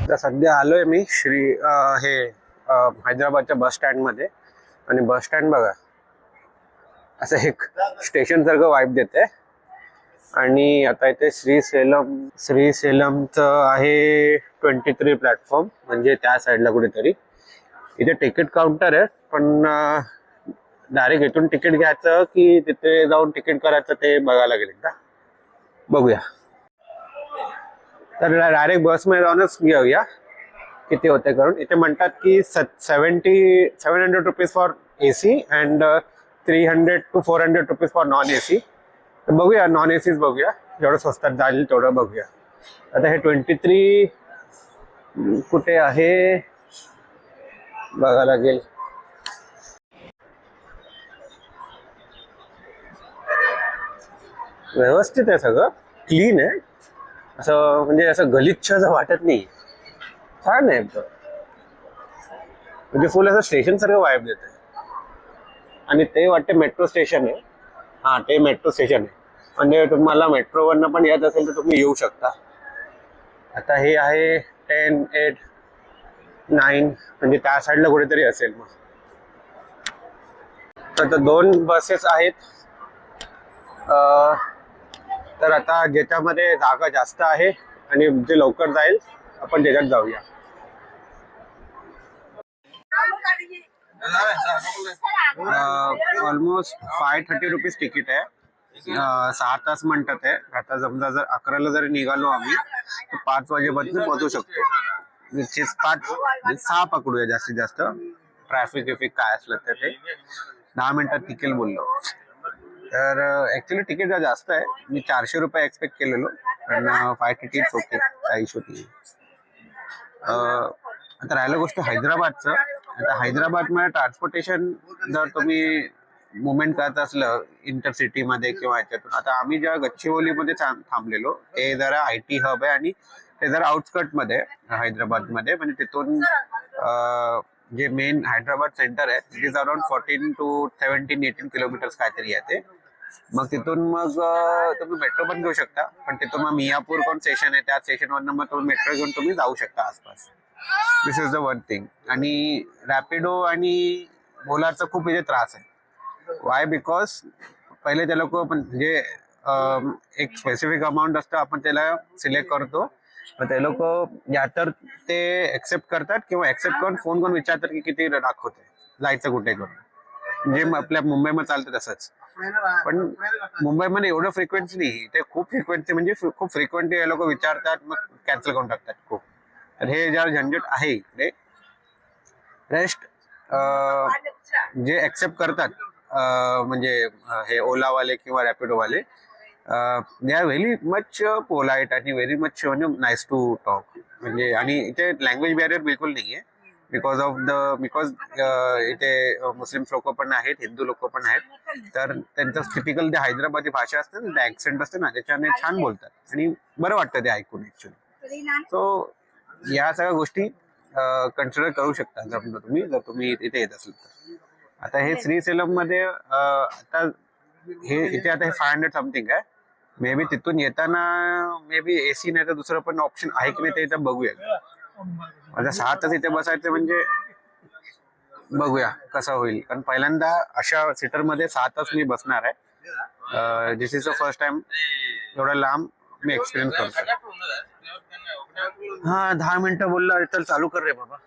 आता सध्या आलोय मी हैदराबादच्या बस स्टँड मध्ये. आणि बस स्टँड बघा असं एक स्टेशन सारखं वाईब देते. आणि आता इथे श्री सेलमचं आहे 23 प्लॅटफॉर्म, म्हणजे त्या साईडला कुठेतरी. इथे तिकीट काउंटर आहे, पण डायरेक्ट इथून तिकीट घ्यायचं की तिथे जाऊन तिकीट करायचं ते बघायला लागेल. एकदा बघूया. तर डायरेक्ट बसमध्ये जाऊनच घेऊया किती होते करून. इथे म्हणतात की 700 rupees for AC and 300 to 400 rupees for non AC. तर बघूया, नॉन ACच बघूया, जेवढं स्वस्तात जाईल तेवढं बघूया. आता हे 23 कुठे आहे बघायला लागेल. व्यवस्थित आहे, सगळं क्लीन आहे, असं म्हणजे असं गलिच्छ असं वाटत नाही. छान आहे एकदम, म्हणजे फुल असं स्टेशन सारखं वाईब देत आहे. आणि ते वाटते मेट्रो स्टेशन आहे. हा, ते मेट्रो स्टेशन आहे. म्हणजे तुम्हाला मेट्रोवरनं पण येत असेल तर तुम्ही येऊ शकता. आता हे आहे 10, 8, 9, म्हणजे त्या साईडला कुठेतरी असेल. मग तर 2 बसेस आहेत. तर आता ज्याच्यामध्ये जागा जास्त आहे आणि जे लवकर जाईल आपण त्याच्यात जाऊया. ऑलमोस्ट 530 रुपीज तिकीट आहे. 6 तास म्हणतात आहे. आता समजा जर 11ला जरी निघालो आम्ही तर 5 वाजेपर्यंत पोहोचू शकतो. 6 पकडूया जास्तीत जास्त. ट्रॅफिक काय असलं तर ते 10 मिनिटात तिकीट बोललो. तर ऍक्च्युली तिकीट जास्त आहे. मी 400 रुपये एक्सपेक्ट केलेलो, पण 530 ओके, काही इशू नाही. आता राहिलं गोष्ट हैदराबादचं. आता हैदराबादमध्ये ट्रान्सपोर्टेशन जर तुम्ही मुवमेंट करत असलं इंटरसिटीमध्ये किंवा ह्याच्यातून. आता आम्ही जेव्हा गच्चीवलीमध्ये थांबलेलो, ते जरा IT हब आहे आणि ते जरा आउटस्कर्टमध्ये हैदराबादमध्ये. म्हणजे तिथून जे मेन हैदराबाद सेंटर आहे it is around 14 to 17, 18 kilometres काहीतरी आहे ते. मग तिथून मग तुम्ही मेट्रो पण घेऊ शकता, पण तिथून मग मियापूर कोण स्टेशन आहे, त्या स्टेशनवरनं मग तुम्ही मेट्रो घेऊन तुम्ही जाऊ शकता आसपास. दिस इज द वन थिंग. आणि रॅपिडो आणि ओलाचा खूप इथे त्रास आहे. वाय? बिकॉज पहिले ते लोक म्हणजे एक स्पेसिफिक अमाऊंट असतं, आपण त्याला सिलेक्ट करतो, मग ते लोक या तर ते एक्सेप्ट करतात किंवा एक्सेप्ट करून फोन करून विचारतात की किती दाखवते, जायचं कुठे करून. जे आपल्या मुंबईमध्ये चालतं तसंच. पण मुंबईमध्ये एवढं फ्रिक्वेन्सी नाही, ते खूप फ्रिक्वेन्सी म्हणजे खूप फ्रिक्वेंटली हे लोक विचारतात, मग कॅन्सल करून टाकतात खूप. तर हे ज्या झंझट आहे इकडे. रेस्ट जे एक्सेप्ट करतात म्हणजे हे ओलावाले किंवा रॅपिडोवाले, they are very much polite आणि व्हेरी मच म्हणजे नाईस टू टॉक. म्हणजे आणि इथे लँग्वेज बॅरियर बिलकुल नाही आहे. बिकॉज इथे मुस्लिम लोक पण आहेत, हिंदू लोक पण आहेत. तर त्यांचं टिपिकल जे हैदराबादी भाषा असते ना, ऍक्सेंट असते ना, त्याच्याने छान बोलतात आणि बरं वाटतं ते ऐकून ऍक्च्युली. सो या सगळ्या गोष्टी कन्सिडर करू शकता जर तुम्ही इथे येत असेल तर. आता हे श्री सेलम मध्ये आता हे इथे आता हे 500 समथिंग आहे. मे बी तिथून येताना मे बी AC नाही तर दुसरं पण ऑप्शन आहे की नाही ते इथं बघूया. आता 6 तास इथे बसायचं म्हणजे बघूया कसं होईल. कारण पहिल्यांदा अशा सीटर मध्ये 6 तास मी बसणार आहे. दिस इज द फर्स्ट टाइम एवढा लांब मी एक्सपिरियन्स करतो. हा, 10 मिनिटं बोलला तर चालू कर रे बाबा.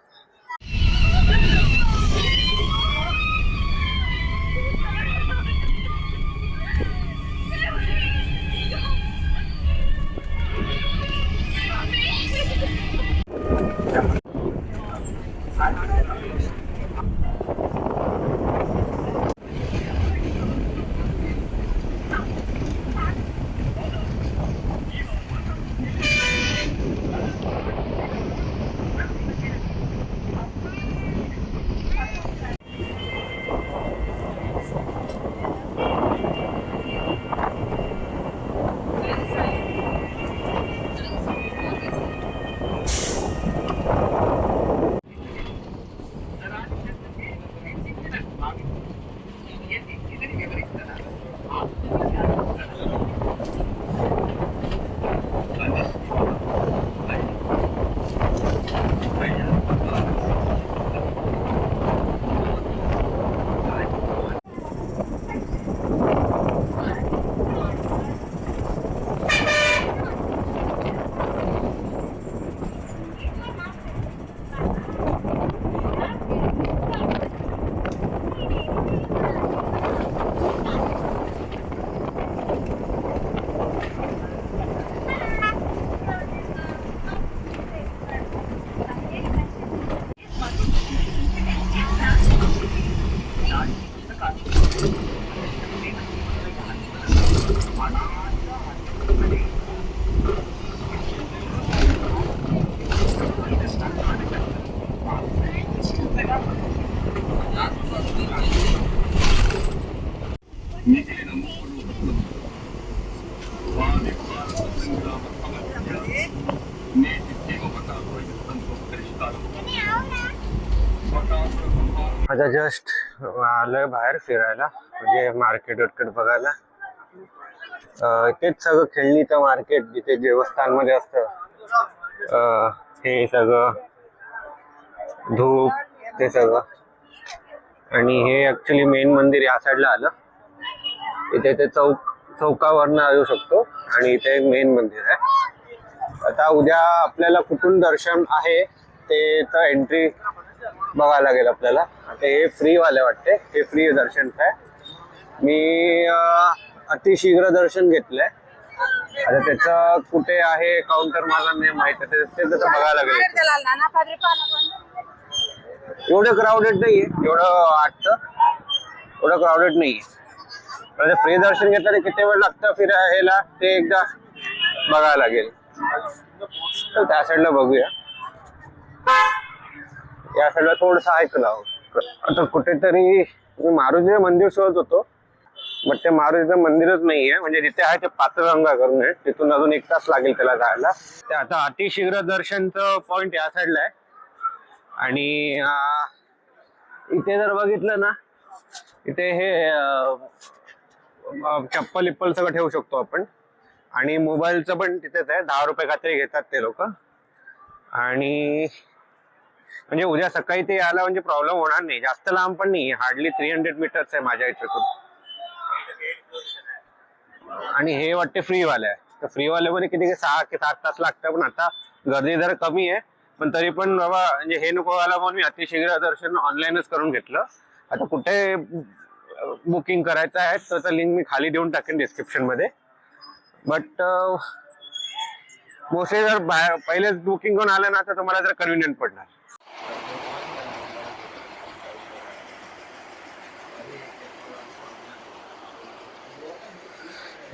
आता जस्ट आलोय बाहेर फिरायला, म्हणजे मार्केट वर्केट बघायला. तेच सगळं खेळणीचं मार्केट जिथे देवस्थानमध्ये असतं. हे सगळं धूप ते सगळं. आणि हे ऍक्च्युली मेन मंदिर या साईडला आलं. इथे ते चौकावरनं येऊ शकतो आणि इथे मेन मंदिर आहे. आता उद्या आपल्याला कुठून दर्शन आहे ते तर एंट्री बघायला लागेल आपल्याला. आता हे फ्री वाले वाटते, हे फ्री दर्शन आहे. मी अतिशीघ्र दर्शन घेतलंय. आता त्याचं कुठे आहे काउंटर मला नाही माहित, ते तसं बघायला लागेल. एवढं क्राऊडेड नाहीये, एवढं वाटतं एवढं क्राऊडेड नाहीये. फ्री दर्शन घेतलं किती वेळ लागतं फिरायला ते एकदा बघायला लागेल. तर त्या साईडला बघूया. या साईडला थोडस ऐकलं. आता कुठेतरी मी मारुतीचं मंदिर शोधत होतो, बट ते मारुतीचं मंदिरच नाहीये. म्हणजे जिथे आहे ते पाचगंगा करून आहे, तिथून अजून 1 तास लागेल त्याला जायला. ते आता अतिशीघ्र दर्शनचं पॉइंट या साईडला आहे. आणि इथे जर बघितलं ना, इथे हे चप्पल इप्पल सगळं ठेवू शकतो आपण. आणि मोबाईलचं पण तिथेच आहे. 10 रुपये काहीतरी घेतात ते लोक. आणि म्हणजे उद्या सकाळी ते यायला म्हणजे प्रॉब्लेम होणार नाही. जास्त लांब पण नाही, हार्डली 300 मीटर्स आहे माझ्या इथून. आणि हे वाटते फ्री वाले आहे. तर फ्री वाल्यामध्ये किती 6 ते 7 तास लागतं. पण आता गर्दी जरा कमी आहे, पण तरी पण बाबा म्हणजे हे नको व्हायला म्हणून मी अतिशीघ्र दर्शन ऑनलाईनच करून घेतलं. आता कुठे बुकिंग करायचं आहे त्याचा लिंक मी खाली देऊन टाकेन डिस्क्रिप्शन मध्ये. बट मोस्टली जर बाहेर पहिलेच बुकिंग करून आलं ना तर तुम्हाला जर कन्व्हिनियंट पडणार.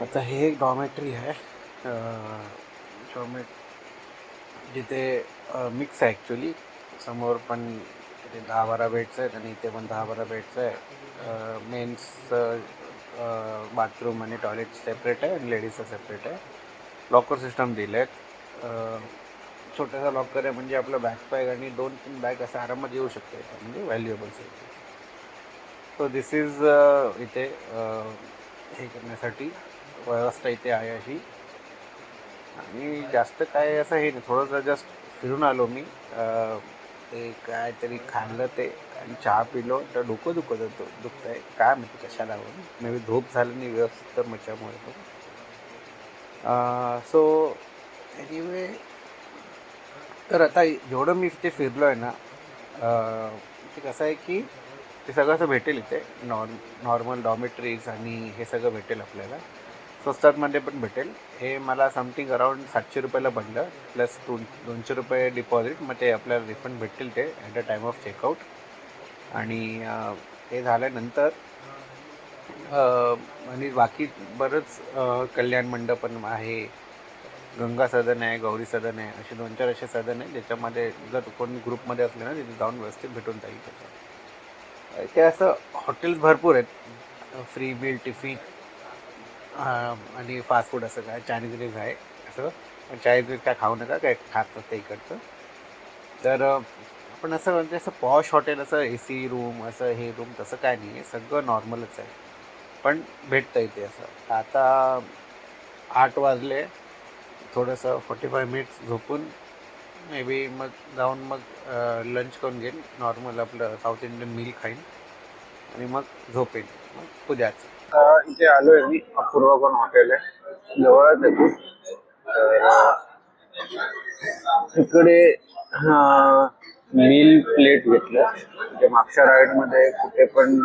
आता हे एक डॉमेट्री आहे, जिथे मिक्स आहे ॲक्च्युली. समोर पण 10-12 बेड्स आहेत आणि इथे पण 10-12 बेड्स आहे. मेन्स बाथरूम आणि टॉयलेट सेपरेट आहे आणि लेडीजचं सेपरेट आहे. लॉकर सिस्टम दिले आहेत. छोटासा लॉकर आहे, म्हणजे आपलं बॅकपॅक आणि 2-3 बॅग असं आरामात येऊ शकते, म्हणजे व्हॅल्युएबल्स आहे. सो दिस इज इथे हे करण्यासाठी व्यवस्था इथे आहे अशी. आणि जास्त काय असं हे नाही, थोडंसं जस्ट फिरून आलो मी. ते काहीतरी खाल्लं ते आणि चहा पिलो तर डोकं दुखत आहे. काय माहिती कशाला वरून, मे बी झोप झालं नाही व्यवस्थित तर मच्यामुळे पण. सो एनिवे, तर आता जेवढं मी इथे फिरलो आहे ना, ते कसं आहे की ते सगळं असं भेटेल इथे. नॉर्मल डॉमेट्रीज आणि हे सगळं भेटेल आपल्याला. स्वस्तातमध्ये पण भेटेल. हे मला समथिंग अराउंड 700 रुपयाला पडलं, प्लस 200 रुपये डिपॉझिट. मग ते आपल्याला रिफंड भेटतील ते at a time of checkout. आणि ते झाल्यानंतर आणि बाकी बरंच कल्याण मंडपन आहे, गंगा सदन आहे, गौरी सदन आहे, असे 2-4 असे सदन आहे ज्याच्यामध्ये जर कोणी ग्रुपमध्ये असले ना तिथे जाऊन व्यवस्थित भेटून जाईल त्याचं. ते असं हॉटेल्स भरपूर आहेत, फ्री मील, टिफिन आणि फास्ट फूड असं काय, चायनीज आहे असं. पण चायनीज काय खाऊ नका, काय खात नसतं इकडचं. तर आपण असं म्हणजे असं पॉश हॉटेल, असं AC रूम, असं हे रूम तसं काय नाही आहे, सगळं नॉर्मलच आहे. पण भेटतं इथे असं. आता 8 वाजले, थोडंसं 45 मिनिट्स झोपून मे बी मग जाऊन मग लंच करून घेईन. नॉर्मल आपलं साऊथ इंडियन मील खाईन आणि मग झोपेन. मग उद्याचं इथे आलो आहे मी. अपूर्वकन हॉटेल आहे, जवळच आहे. तर इकडे मील प्लेट घेतलं. म्हणजे मागच्या राईडमध्ये कुठे पण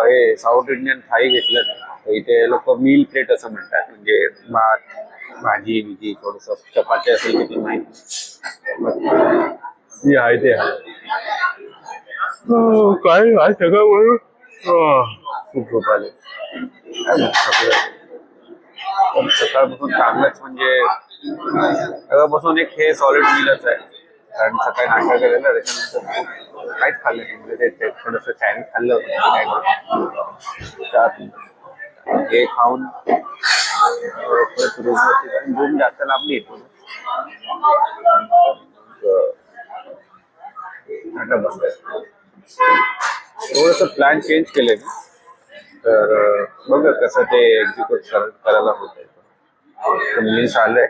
हे साऊथ इंडियन थाई घेतलं तर इथे लोक मील प्लेट असं म्हणतात. म्हणजे भात, भाजी बिजी, थोडस चपाती असेल किती माहिती आहे ते आहे. काय आहे सगळं म्हणून खूप झोप आले. सकाळपासून चांगलंच, म्हणजे सकाळपासून एक हे सॉलिड मीलच आहे. कारण सकाळी नाश्ता केलेला, त्याच्यानंतर काहीच खाल्लं नाही. म्हणजे ते थोडंसं चायनीज खाल्लं होतं हे खाऊन रूम जास्त लांबली येतो. थोडंसं प्लॅन चेंज केले मी, तर बघा कसं ते एक्झिक्यूट करायला होत आहे. लिस्ट आलंय.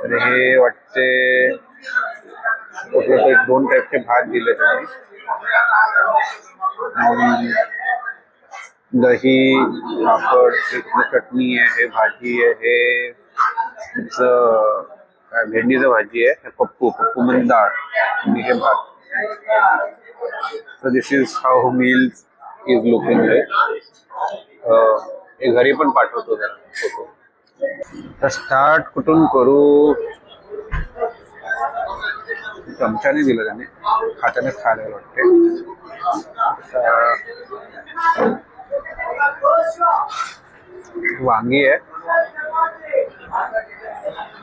तर हे वाटते कुठलं तरी 2 टाईपचे भात दिले त्यांनी. दही, पापड, चटणी आहे, भाजी आहे, काय भेंडीचं भाजी आहे, पप्पू म्हणजे डाळ आणि हे भात. So this is how meals is looking like. हे घरी पण पाठवतो त्याला फोटो. तर स्टार्ट कुठून करू? चमच्याने दिलं त्याने, हातानेच खायला वाटते. वांगी आहे,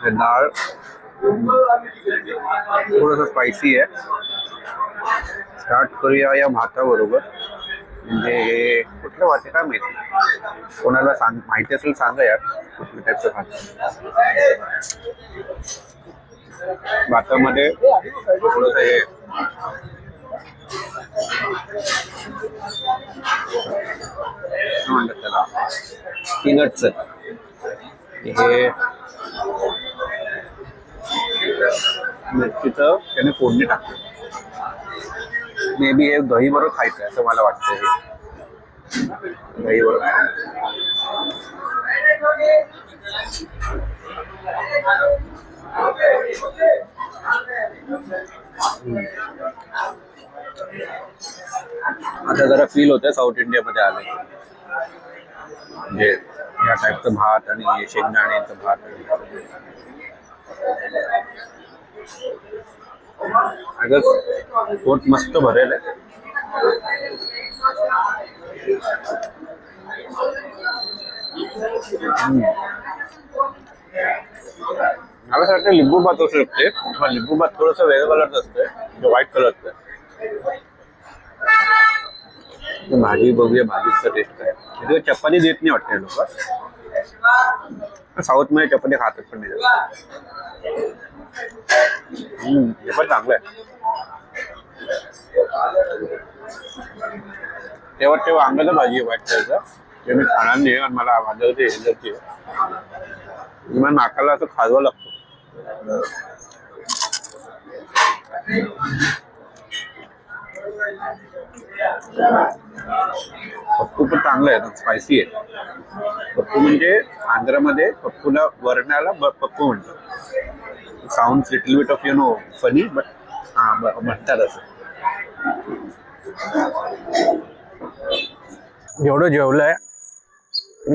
डाळ थोडंसं स्पायसी आहे. स्टार्ट करूया या भाताबरोबर. म्हणजे हे कुठलं भात आहे काय माहिती, कोणाला माहिती असेल सांगा यार कुठल्या टाईपचं भात. भातामध्ये थोडंसं हे म्हणतात त्याला पीनट्स, हे मिरचीचं त्याने फोडणी टाकली. मे बी हे दही बरोबर खायचं असं मला वाटतं. हे दही बरोबर आता जरा फील होतं साऊथ इंडियामध्ये आले, म्हणजे या टाईपचं भात आणि शेंगदाण्याचं भात. पोट मस्त भरेल आहे. मला असं वाटतं लिंबू भात असू शकते. लिंबू भात थोडंसं वेगळ्या कलरचं असतं, व्हाईट कलरचं. भाजी बघूया, भाजीचा टेस्ट काय. तिथे चपाती देत नाही वाटते लोक. साऊथ मध्ये चपाती खातात पण नाही. हे पण चांगलं आहे. तेव्हा वांग्याचं भाजी आहे व्हाईट कलरचं, ते मी खाणार नाही आणि मला वांग्याची एलर्जी आहे. मला नाकाला असं खाजवा लागतो. पप्पू पण चांगलं आहे, स्पायसी आहे. पप्पू म्हणजे आंध्रामध्ये पप्पूला वरण्याला पप्पू म्हणतात. Sounds little bit of funny, but हा म्हणतात असं. जेवढं जेवलंय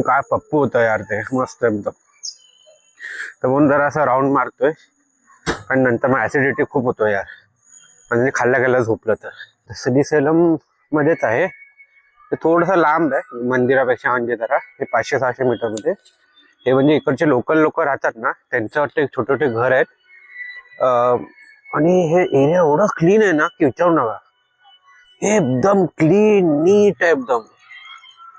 काय पप्पू होतं यार, ते मस्त एकदम. तर म्हणून जरा असं राऊंड मारतोय, पण नंतर मग ऍसिडिटी खूप होतो यार, म्हणजे खाल्ल्या गेल्या झोपलं तर. श्रीसेलम मध्येच आहे, ते थोडंसं लांब आहे मंदिरापेक्षा, म्हणजे जरा हे 500-600 मीटर मध्ये. हे म्हणजे इकडचे लोकल लोक राहतात ना, त्यांच्या वाटतं एक छोटे छोटे घर आहेत. आणि हे एरिया एवढं क्लीन आहे ना की विचारू नका. हे एकदम क्लीन नीट आहे एकदम.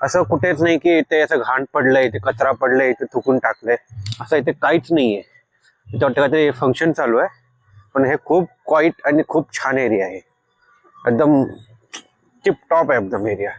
असं कुठेच नाही की इथे असं घाण पडलंय, इथे कचरा पडलाय, इथे थुकून टाकलंय, असं इथे काहीच नाहीये. इथे वाटतं काहीतरी फंक्शन चालू आहे, पण हे खूप क्वाईट आणि खूप छान एरिया आहे. एकदम टिप टॉप आहे एकदम एरिया.